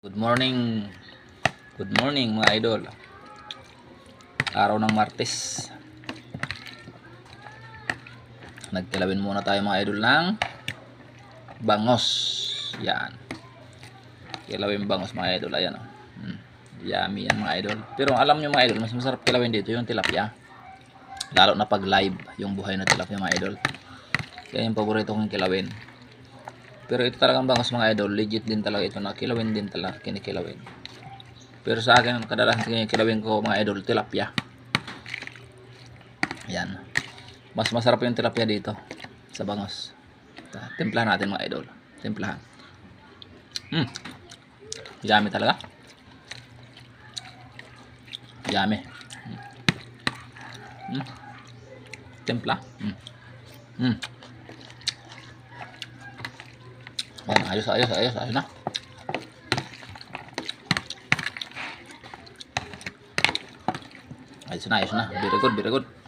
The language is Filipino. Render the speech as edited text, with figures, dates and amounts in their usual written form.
Good morning. Good morning mga idol. Araw ng Martes. Nagtilawin muna tayo mga idol ng bangos. Yan. Kilawin bangos mga idol. Ayan o. Yummy yan mga idol. Pero alam nyo mga idol, mas masarap kilawin dito yung tilapia. Lalo na pag live yung buhay na tilapia mga idol. Kaya yung paborito kong kilawin. Pero ito talagang bangos mga idol, legit din talaga ito na kilawin din talaga, kinikilawin. Pero sa akin, kadalasan kinikilawin ko mga idol, tilapia. Yan. Mas masarap yung tilapia dito sa bangos. Timplahan natin mga idol. Timplahan. Yummy talaga. Yummy. Timpla. Ayos na. Ayos na. Very good.